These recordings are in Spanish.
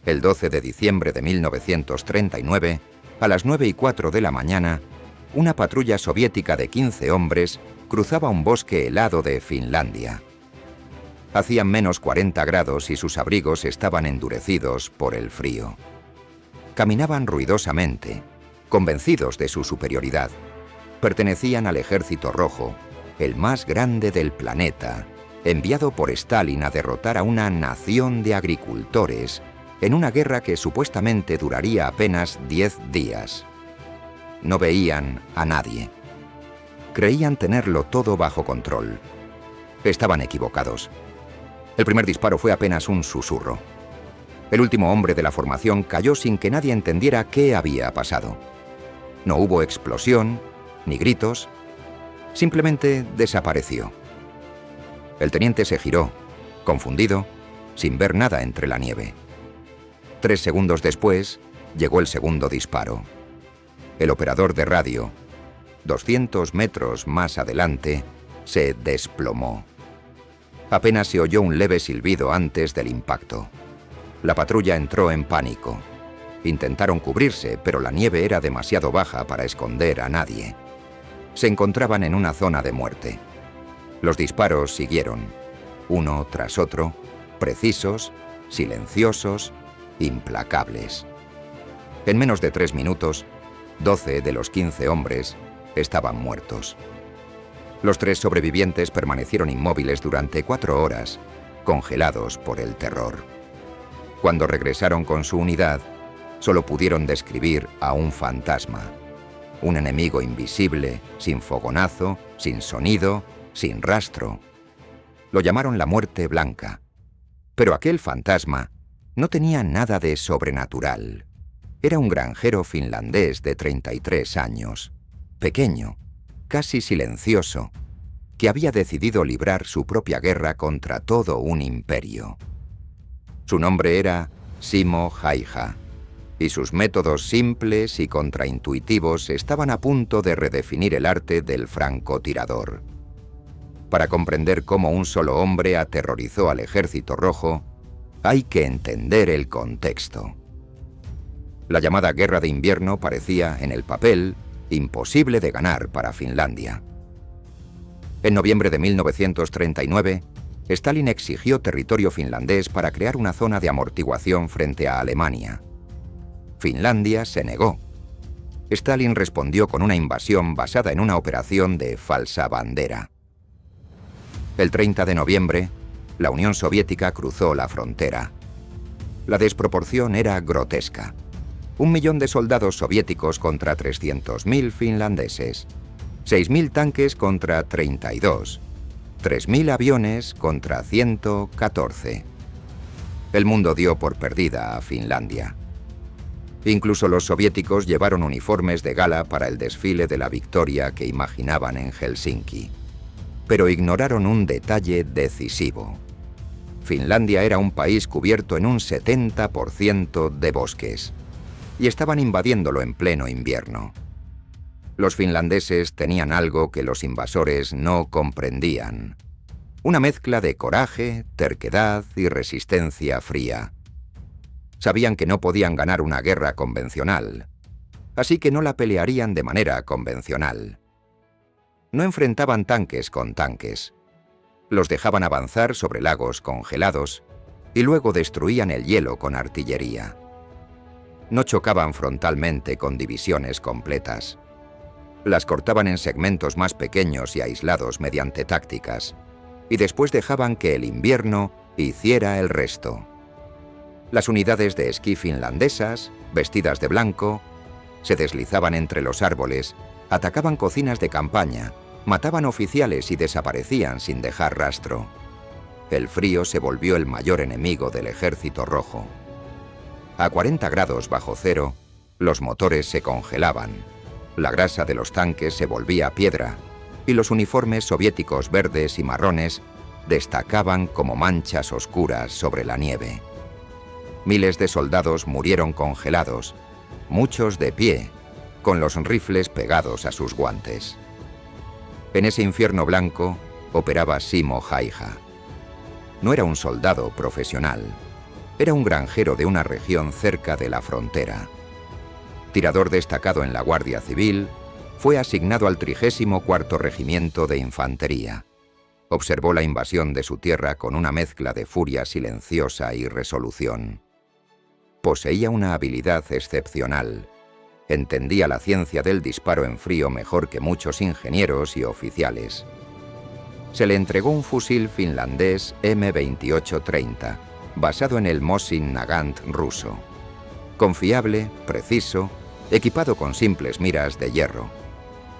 El 12 de diciembre de 1939, a las 9:04 de la mañana, una patrulla soviética de 15 hombres cruzaba un bosque helado de Finlandia. Hacían menos 40 grados y sus abrigos estaban endurecidos por el frío. Caminaban ruidosamente, convencidos de su superioridad. Pertenecían al Ejército Rojo, el más grande del planeta, enviado por Stalin a derrotar a una nación de agricultores en una guerra que supuestamente duraría apenas 10 días. No veían a nadie. Creían tenerlo todo bajo control. Estaban equivocados. El primer disparo fue apenas un susurro. El último hombre de la formación cayó sin que nadie entendiera qué había pasado. No hubo explosión, ni gritos. Simplemente desapareció. El teniente se giró, confundido, sin ver nada entre la nieve. 3 segundos después, llegó el segundo disparo. El operador de radio, 200 metros más adelante, se desplomó. Apenas se oyó un leve silbido antes del impacto. La patrulla entró en pánico. Intentaron cubrirse, pero la nieve era demasiado baja para esconder a nadie. Se encontraban en una zona de muerte. Los disparos siguieron, uno tras otro, precisos, silenciosos, implacables. En menos de 3 minutos, 12 de los 15 hombres estaban muertos. Los 3 sobrevivientes permanecieron inmóviles durante 4 horas, congelados por el terror. Cuando regresaron con su unidad, solo pudieron describir a un fantasma, un enemigo invisible, sin fogonazo, sin sonido, sin rastro. Lo llamaron la muerte blanca. Pero aquel fantasma no tenía nada de sobrenatural. Era un granjero finlandés de 33 años, pequeño, casi silencioso, que había decidido librar su propia guerra contra todo un imperio. Su nombre era Simo Häyhä, y sus métodos simples y contraintuitivos estaban a punto de redefinir el arte del francotirador. Para comprender cómo un solo hombre aterrorizó al Ejército Rojo, hay que entender el contexto. La llamada Guerra de Invierno parecía, en el papel, imposible de ganar para Finlandia. En noviembre de 1939, Stalin exigió territorio finlandés para crear una zona de amortiguación frente a Alemania. Finlandia se negó. Stalin respondió con una invasión basada en una operación de falsa bandera. El 30 de noviembre, la Unión Soviética cruzó la frontera. La desproporción era grotesca. 1 millón de soldados soviéticos contra 300.000 finlandeses. 6.000 tanques contra 32. 3.000 aviones contra 114. El mundo dio por perdida a Finlandia. Incluso los soviéticos llevaron uniformes de gala para el desfile de la victoria que imaginaban en Helsinki. Pero ignoraron un detalle decisivo. Finlandia era un país cubierto en un 70% de bosques, y estaban invadiéndolo en pleno invierno. Los finlandeses tenían algo que los invasores no comprendían. Una mezcla de coraje, terquedad y resistencia fría. Sabían que no podían ganar una guerra convencional, así que no la pelearían de manera convencional. No enfrentaban tanques con tanques. Los dejaban avanzar sobre lagos congelados y luego destruían el hielo con artillería. No chocaban frontalmente con divisiones completas. Las cortaban en segmentos más pequeños y aislados mediante tácticas, y después dejaban que el invierno hiciera el resto. Las unidades de esquí finlandesas, vestidas de blanco, se deslizaban entre los árboles, atacaban cocinas de campaña, mataban oficiales y desaparecían sin dejar rastro. El frío se volvió el mayor enemigo del Ejército Rojo. A 40 grados bajo cero, los motores se congelaban, la grasa de los tanques se volvía piedra y los uniformes soviéticos verdes y marrones destacaban como manchas oscuras sobre la nieve. Miles de soldados murieron congelados, muchos de pie, con los rifles pegados a sus guantes. En ese infierno blanco operaba Simo Häyhä. No era un soldado profesional. Era un granjero de una región cerca de la frontera. Tirador destacado en la Guardia Civil, fue asignado al 34º Regimiento de Infantería. Observó la invasión de su tierra con una mezcla de furia silenciosa y resolución. Poseía una habilidad excepcional. Entendía la ciencia del disparo en frío mejor que muchos ingenieros y oficiales. Se le entregó un fusil finlandés M2830, basado en el Mosin Nagant ruso. Confiable, preciso, equipado con simples miras de hierro.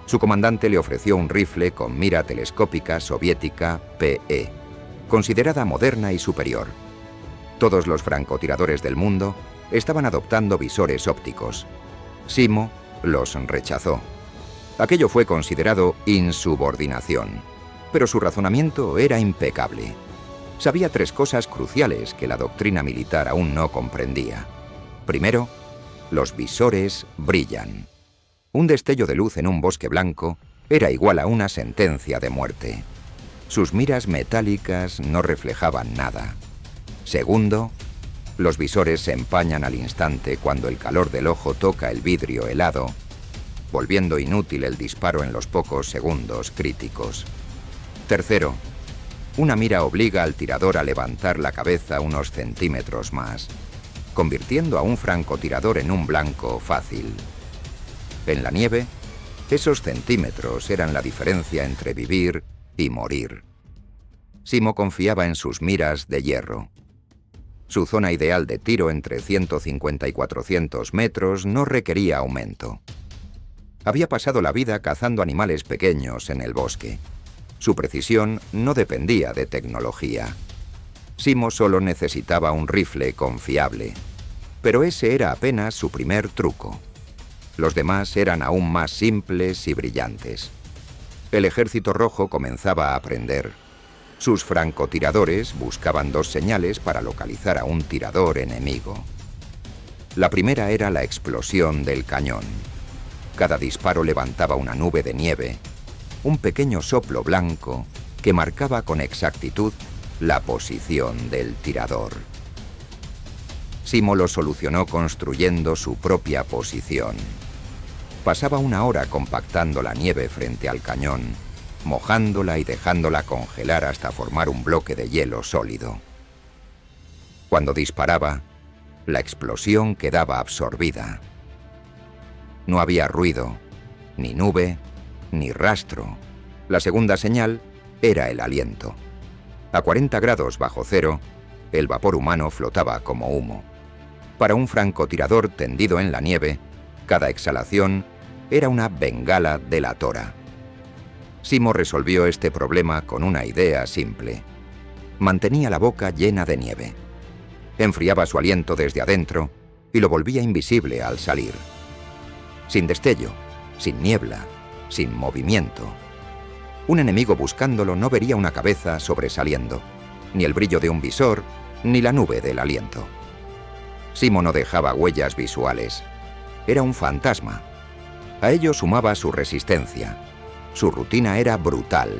Su comandante le ofreció un rifle con mira telescópica soviética PE, considerada moderna y superior. Todos los francotiradores del mundo estaban adoptando visores ópticos. Simo los rechazó. Aquello fue considerado insubordinación, pero su razonamiento era impecable. Sabía 3 cosas cruciales que la doctrina militar aún no comprendía. Primero, los visores brillan. Un destello de luz en un bosque blanco era igual a una sentencia de muerte. Sus miras metálicas no reflejaban nada. Segundo, los visores se empañan al instante cuando el calor del ojo toca el vidrio helado, volviendo inútil el disparo en los pocos segundos críticos. Tercero, una mira obliga al tirador a levantar la cabeza unos centímetros más, convirtiendo a un francotirador en un blanco fácil. En la nieve, esos centímetros eran la diferencia entre vivir y morir. Simo confiaba en sus miras de hierro. Su zona ideal de tiro entre 150 y 400 metros no requería aumento. Había pasado la vida cazando animales pequeños en el bosque. Su precisión no dependía de tecnología. Simo solo necesitaba un rifle confiable, pero ese era apenas su primer truco. Los demás eran aún más simples y brillantes. El Ejército Rojo comenzaba a aprender. Sus francotiradores buscaban 2 señales para localizar a un tirador enemigo. La primera era la explosión del cañón. Cada disparo levantaba una nube de nieve, un pequeño soplo blanco que marcaba con exactitud la posición del tirador. Simo lo solucionó construyendo su propia posición. Pasaba 1 hora compactando la nieve frente al cañón, mojándola y dejándola congelar hasta formar un bloque de hielo sólido. Cuando disparaba, la explosión quedaba absorbida. No había ruido, ni nube, ni rastro. La segunda señal era el aliento. A 40 grados bajo cero, el vapor humano flotaba como humo. Para un francotirador tendido en la nieve, cada exhalación era una bengala delatora. Simo resolvió este problema con una idea simple. Mantenía la boca llena de nieve. Enfriaba su aliento desde adentro y lo volvía invisible al salir. Sin destello, sin niebla, sin movimiento. Un enemigo buscándolo no vería una cabeza sobresaliendo, ni el brillo de un visor, ni la nube del aliento. Simo no dejaba huellas visuales. Era un fantasma. A ello sumaba su resistencia. Su rutina era brutal.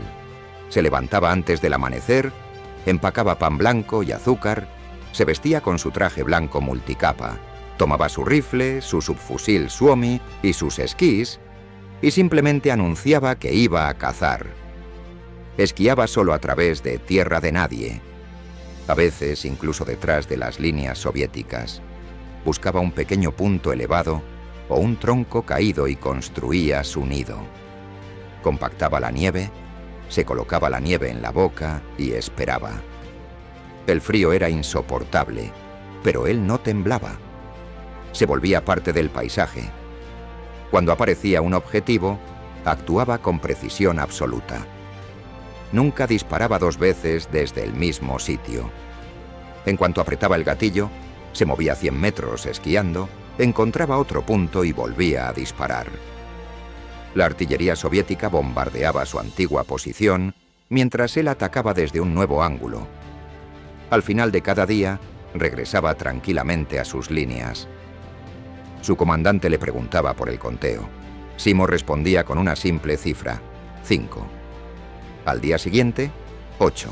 Se levantaba antes del amanecer, empacaba pan blanco y azúcar, se vestía con su traje blanco multicapa, tomaba su rifle, su subfusil Suomi y sus esquís, y simplemente anunciaba que iba a cazar. Esquiaba solo a través de tierra de nadie, a veces incluso detrás de las líneas soviéticas. Buscaba un pequeño punto elevado o un tronco caído y construía su nido. Compactaba la nieve, se colocaba la nieve en la boca y esperaba. El frío era insoportable, pero él no temblaba. Se volvía parte del paisaje. Cuando aparecía un objetivo, actuaba con precisión absoluta. Nunca disparaba 2 veces desde el mismo sitio. En cuanto apretaba el gatillo, se movía 100 metros esquiando, encontraba otro punto y volvía a disparar. La artillería soviética bombardeaba su antigua posición, mientras él atacaba desde un nuevo ángulo. Al final de cada día, regresaba tranquilamente a sus líneas. Su comandante le preguntaba por el conteo. Simo respondía con una simple cifra: 5. Al día siguiente, 8.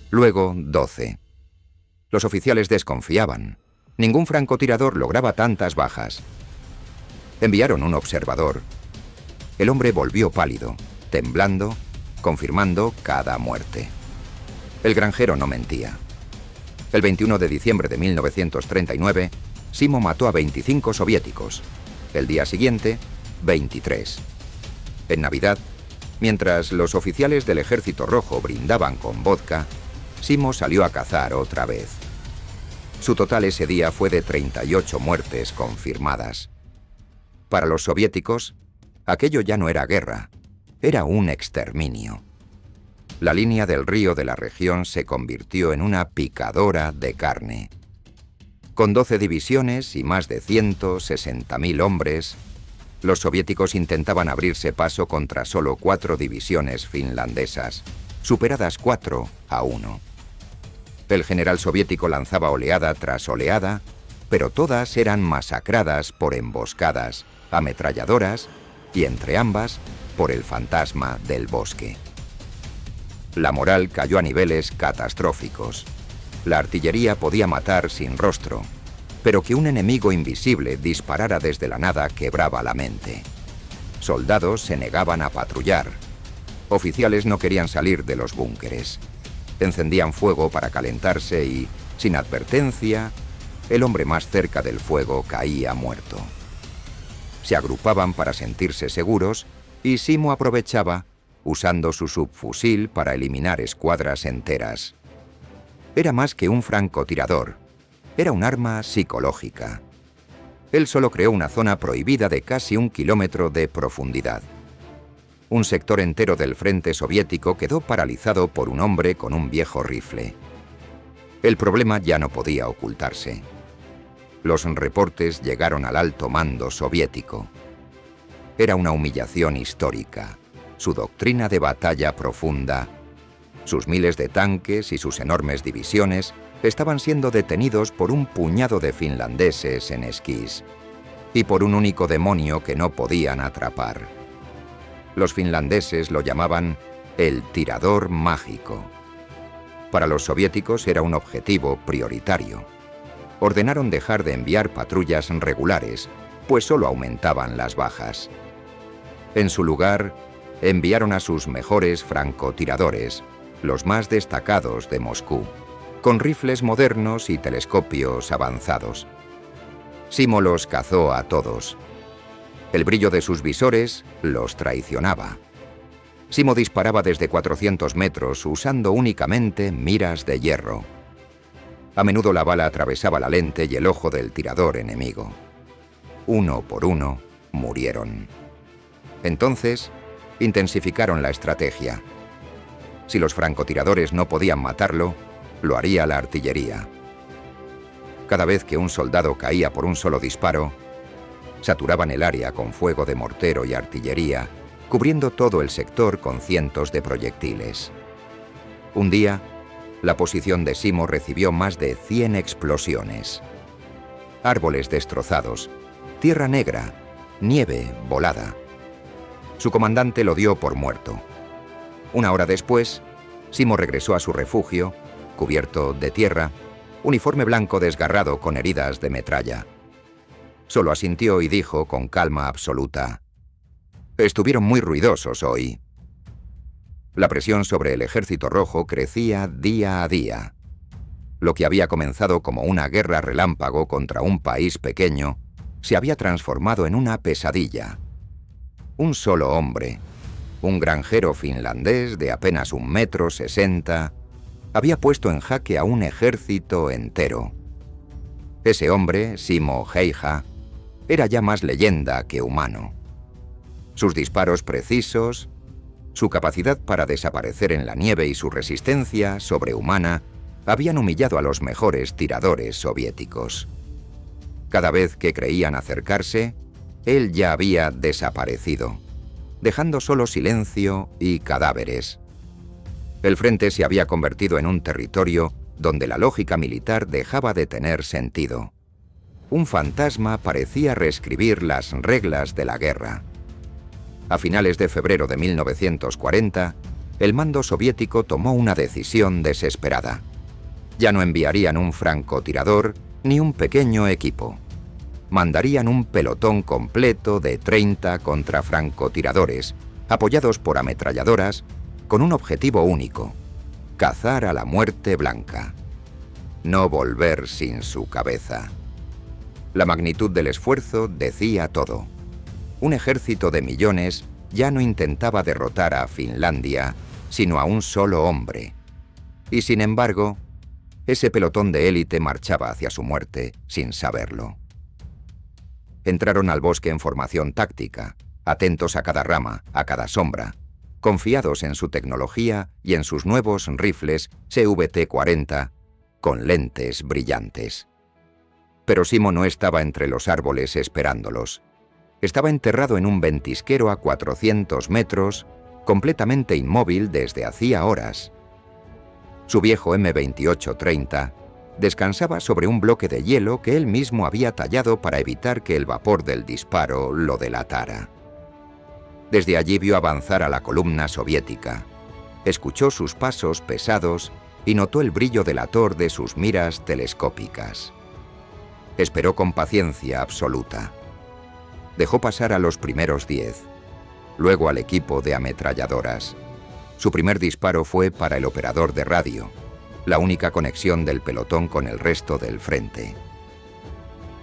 Luego, 12. Los oficiales desconfiaban. Ningún francotirador lograba tantas bajas. Enviaron un observador. El hombre volvió pálido, temblando, confirmando cada muerte. El granjero no mentía. El 21 de diciembre de 1939, Simo mató a 25 soviéticos. El día siguiente, 23. En Navidad, mientras los oficiales del Ejército Rojo brindaban con vodka, Simo salió a cazar otra vez. Su total ese día fue de 38 muertes confirmadas. Para los soviéticos, aquello ya no era guerra, era un exterminio. La línea del río de la región se convirtió en una picadora de carne. Con 12 divisiones y más de 160.000 hombres, los soviéticos intentaban abrirse paso contra solo 4 divisiones finlandesas, superadas 4-1. El general soviético lanzaba oleada tras oleada, pero todas eran masacradas por emboscadas, ametralladoras y, entre ambas, por el fantasma del bosque. La moral cayó a niveles catastróficos. La artillería podía matar sin rostro, pero que un enemigo invisible disparara desde la nada quebraba la mente. Soldados se negaban a patrullar. Oficiales no querían salir de los búnkeres. Encendían fuego para calentarse y, sin advertencia, el hombre más cerca del fuego caía muerto. Se agrupaban para sentirse seguros y Simo aprovechaba, usando su subfusil para eliminar escuadras enteras. Era más que un francotirador, era un arma psicológica. Él solo creó una zona prohibida de casi 1 kilómetro de profundidad. Un sector entero del frente soviético quedó paralizado por un hombre con un viejo rifle. El problema ya no podía ocultarse. Los reportes llegaron al alto mando soviético. Era una humillación histórica, su doctrina de batalla profunda. Sus miles de tanques y sus enormes divisiones estaban siendo detenidos por un puñado de finlandeses en esquís y por un único demonio que no podían atrapar. Los finlandeses lo llamaban el tirador mágico. Para los soviéticos era un objetivo prioritario. Ordenaron dejar de enviar patrullas regulares, pues solo aumentaban las bajas. En su lugar, enviaron a sus mejores francotiradores, los más destacados de Moscú, con rifles modernos y telescopios avanzados. Simo los cazó a todos. El brillo de sus visores los traicionaba. Simo disparaba desde 400 metros usando únicamente miras de hierro. A menudo la bala atravesaba la lente y el ojo del tirador enemigo. Uno por uno murieron. Entonces, intensificaron la estrategia. Si los francotiradores no podían matarlo, lo haría la artillería. Cada vez que un soldado caía por un solo disparo, saturaban el área con fuego de mortero y artillería, cubriendo todo el sector con cientos de proyectiles. Un día, la posición de Simo recibió más de 100 explosiones. Árboles destrozados, tierra negra, nieve volada. Su comandante lo dio por muerto. Una hora después, Simo regresó a su refugio, cubierto de tierra, uniforme blanco desgarrado con heridas de metralla. Solo asintió y dijo con calma absoluta: «Estuvieron muy ruidosos hoy». La presión sobre el Ejército Rojo crecía día a día. Lo que había comenzado como una guerra relámpago contra un país pequeño se había transformado en una pesadilla. Un solo hombre, un granjero finlandés de apenas 1,60 m, había puesto en jaque a un ejército entero. Ese hombre, Simo Häyhä, era ya más leyenda que humano. Sus disparos precisos, su capacidad para desaparecer en la nieve y su resistencia sobrehumana habían humillado a los mejores tiradores soviéticos. Cada vez que creían acercarse, él ya había desaparecido, dejando solo silencio y cadáveres. El frente se había convertido en un territorio donde la lógica militar dejaba de tener sentido. Un fantasma parecía reescribir las reglas de la guerra. A finales de febrero de 1940, el mando soviético tomó una decisión desesperada. Ya no enviarían un francotirador ni un pequeño equipo. Mandarían un pelotón completo de 30 contrafrancotiradores, apoyados por ametralladoras, con un objetivo único: cazar a la muerte blanca. No volver sin su cabeza. La magnitud del esfuerzo decía todo. Un ejército de millones ya no intentaba derrotar a Finlandia, sino a un solo hombre. Y sin embargo, ese pelotón de élite marchaba hacia su muerte sin saberlo. Entraron al bosque en formación táctica, atentos a cada rama, a cada sombra, confiados en su tecnología y en sus nuevos rifles CVT-40 con lentes brillantes. Pero Simo no estaba entre los árboles esperándolos. Estaba enterrado en un ventisquero a 400 metros, completamente inmóvil desde hacía horas. Su viejo M2830 descansaba sobre un bloque de hielo que él mismo había tallado para evitar que el vapor del disparo lo delatara. Desde allí vio avanzar a la columna soviética, escuchó sus pasos pesados y notó el brillo delator de sus miras telescópicas. Esperó con paciencia absoluta. Dejó pasar a los primeros 10, luego al equipo de ametralladoras. Su primer disparo fue para el operador de radio, la única conexión del pelotón con el resto del frente.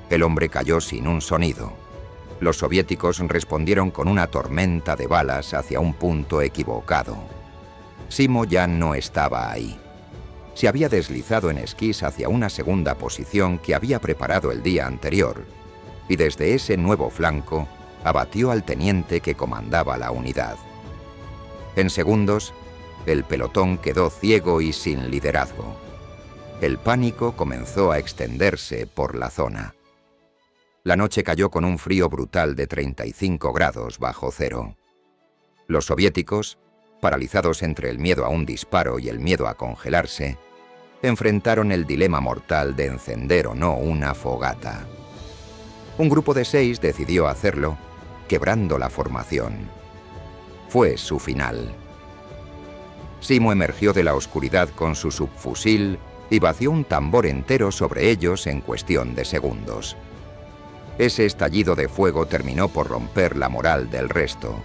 El hombre cayó sin un sonido. Los soviéticos respondieron con una tormenta de balas hacia un punto equivocado. Simo ya no estaba ahí. Se había deslizado en esquís hacia una segunda posición que había preparado el día anterior, y desde ese nuevo flanco abatió al teniente que comandaba la unidad. En segundos, el pelotón quedó ciego y sin liderazgo. El pánico comenzó a extenderse por la zona. La noche cayó con un frío brutal de 35 grados bajo cero. Los soviéticos, paralizados entre el miedo a un disparo y el miedo a congelarse, enfrentaron el dilema mortal de encender o no una fogata. Un grupo de 6 decidió hacerlo, quebrando la formación. Fue su final. Simo emergió de la oscuridad con su subfusil y vació un tambor entero sobre ellos en cuestión de segundos. Ese estallido de fuego terminó por romper la moral del resto,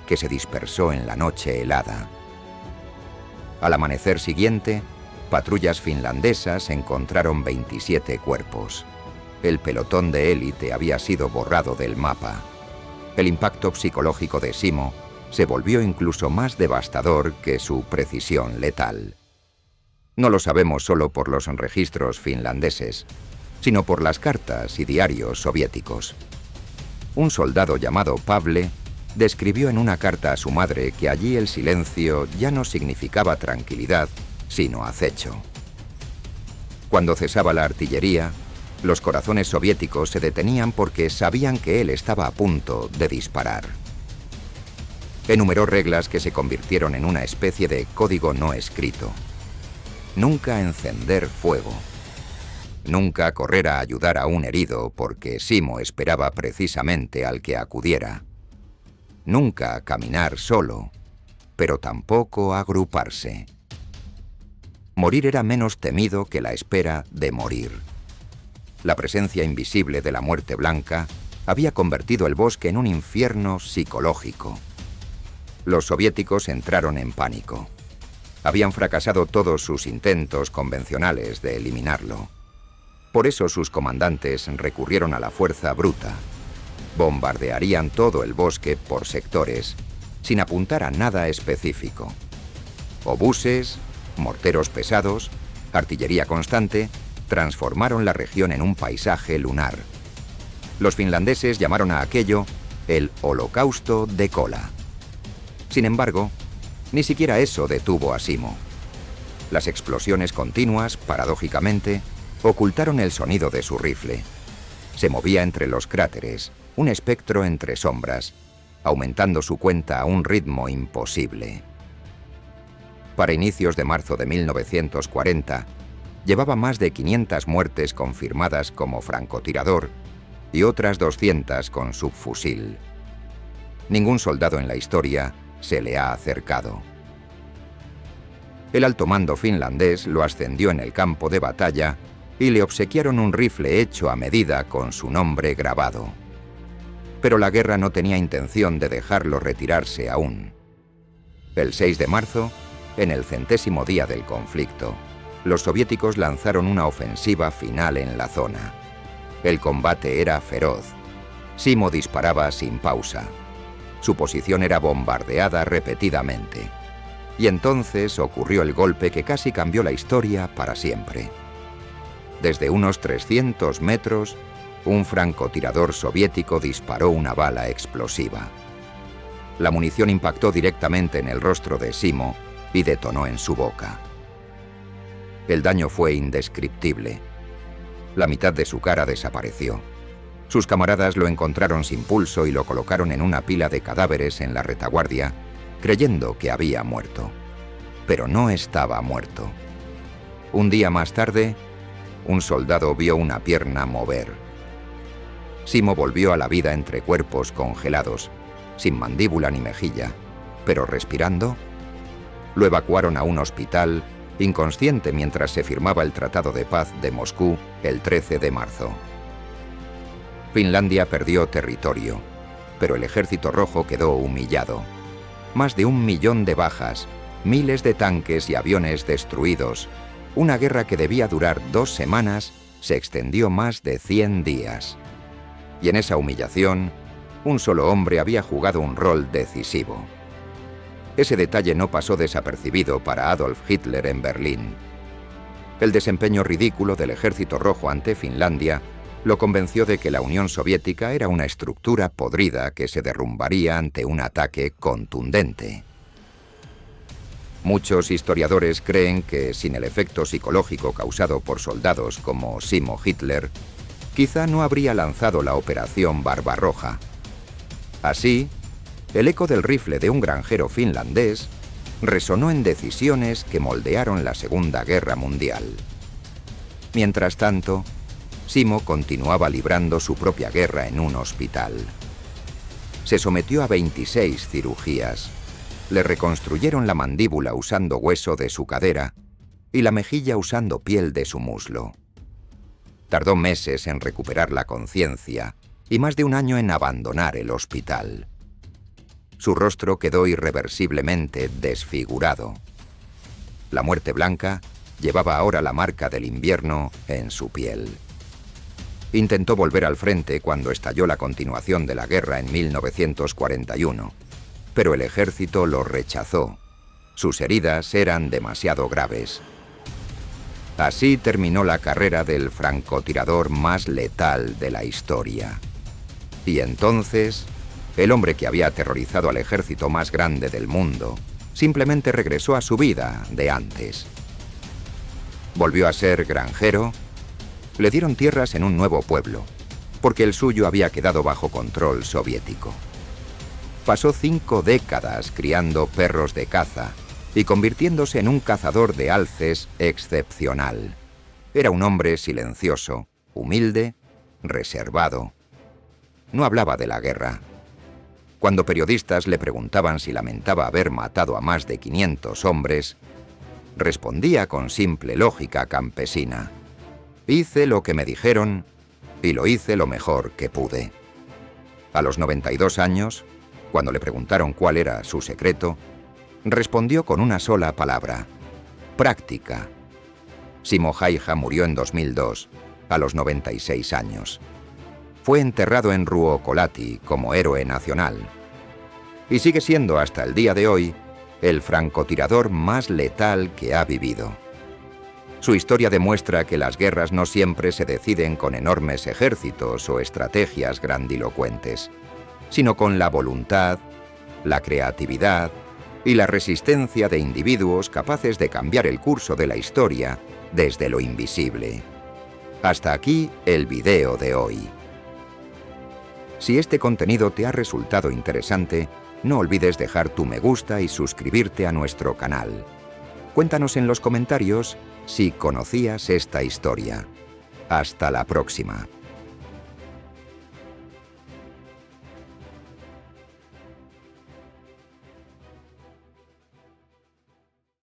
que se dispersó en la noche helada. Al amanecer siguiente, patrullas finlandesas encontraron 27 cuerpos. El pelotón de élite había sido borrado del mapa. El impacto psicológico de Simo se volvió incluso más devastador que su precisión letal. No lo sabemos solo por los registros finlandeses, sino por las cartas y diarios soviéticos. Un soldado llamado Pavle describió en una carta a su madre que allí el silencio ya no significaba tranquilidad, sino acecho. Cuando cesaba la artillería, los corazones soviéticos se detenían porque sabían que él estaba a punto de disparar. Enumeró reglas que se convirtieron en una especie de código no escrito. Nunca encender fuego. Nunca correr a ayudar a un herido porque Simo esperaba precisamente al que acudiera. Nunca caminar solo, pero tampoco agruparse. Morir era menos temido que la espera de morir. La presencia invisible de la muerte blanca había convertido el bosque en un infierno psicológico. Los soviéticos entraron en pánico. Habían fracasado todos sus intentos convencionales de eliminarlo. Por eso sus comandantes recurrieron a la fuerza bruta. Bombardearían todo el bosque por sectores, sin apuntar a nada específico. Obuses, morteros pesados, artillería constante, transformaron la región en un paisaje lunar. Los finlandeses llamaron a aquello el Holocausto de Kola. Sin embargo, ni siquiera eso detuvo a Simo. Las explosiones continuas, paradójicamente, ocultaron el sonido de su rifle. Se movía entre los cráteres, un espectro entre sombras, aumentando su cuenta a un ritmo imposible. Para inicios de marzo de 1940, llevaba más de 500 muertes confirmadas como francotirador y otras 200 con subfusil. Ningún soldado en la historia se le ha acercado. El alto mando finlandés lo ascendió en el campo de batalla y le obsequiaron un rifle hecho a medida con su nombre grabado. Pero la guerra no tenía intención de dejarlo retirarse aún. El 6 de marzo, en el 100º día del conflicto, los soviéticos lanzaron una ofensiva final en la zona. El combate era feroz. Simo disparaba sin pausa. Su posición era bombardeada repetidamente. Y entonces ocurrió el golpe que casi cambió la historia para siempre. Desde unos 300 metros, un francotirador soviético disparó una bala explosiva. La munición impactó directamente en el rostro de Simo y detonó en su boca. El daño fue indescriptible. La mitad de su cara desapareció. Sus camaradas lo encontraron sin pulso y lo colocaron en una pila de cadáveres en la retaguardia, creyendo que había muerto. Pero no estaba muerto. Un día más tarde, un soldado vio una pierna mover. Simo volvió a la vida entre cuerpos congelados, sin mandíbula ni mejilla, pero respirando. Lo evacuaron a un hospital, inconsciente mientras se firmaba el Tratado de Paz de Moscú el 13 de marzo. Finlandia perdió territorio, pero el Ejército Rojo quedó humillado. Más de 1 millón de bajas, miles de tanques y aviones destruidos. Una guerra que debía durar 2 semanas se extendió más de 100 días. Y en esa humillación, un solo hombre había jugado un rol decisivo. Ese detalle no pasó desapercibido para Adolf Hitler en Berlín. El desempeño ridículo del Ejército Rojo ante Finlandia lo convenció de que la Unión Soviética era una estructura podrida que se derrumbaría ante un ataque contundente. Muchos historiadores creen que sin el efecto psicológico causado por soldados como Simo Hitler, quizá no habría lanzado la Operación Barbarroja. Así, el eco del rifle de un granjero finlandés resonó en decisiones que moldearon la Segunda Guerra Mundial. Mientras tanto, Simo continuaba librando su propia guerra en un hospital. Se sometió a 26 cirugías. Le reconstruyeron la mandíbula usando hueso de su cadera y la mejilla usando piel de su muslo. Tardó meses en recuperar la conciencia y más de 1 año en abandonar el hospital. Su rostro quedó irreversiblemente desfigurado. La muerte blanca llevaba ahora la marca del invierno en su piel. Intentó volver al frente cuando estalló la continuación de la guerra en 1941, pero el ejército lo rechazó. Sus heridas eran demasiado graves. Así terminó la carrera del francotirador más letal de la historia. Y entonces, el hombre que había aterrorizado al ejército más grande del mundo simplemente regresó a su vida de antes. Volvió a ser granjero. Le dieron tierras en un nuevo pueblo, porque el suyo había quedado bajo control soviético. Pasó 5 décadas criando perros de caza y convirtiéndose en un cazador de alces excepcional. Era un hombre silencioso, humilde, reservado. No hablaba de la guerra. Cuando periodistas le preguntaban si lamentaba haber matado a más de 500 hombres, respondía con simple lógica campesina: hice lo que me dijeron y lo hice lo mejor que pude. A los 92 años, cuando le preguntaron cuál era su secreto, respondió con una sola palabra: práctica. Simo Häyhä murió en 2002, a los 96 años. Fue enterrado en Ruokolahti como héroe nacional. Y sigue siendo hasta el día de hoy el francotirador más letal que ha vivido. Su historia demuestra que las guerras no siempre se deciden con enormes ejércitos o estrategias grandilocuentes, sino con la voluntad, la creatividad y la resistencia de individuos capaces de cambiar el curso de la historia desde lo invisible. Hasta aquí el video de hoy. Si este contenido te ha resultado interesante, no olvides dejar tu me gusta y suscribirte a nuestro canal. Cuéntanos en los comentarios si conocías esta historia. Hasta la próxima.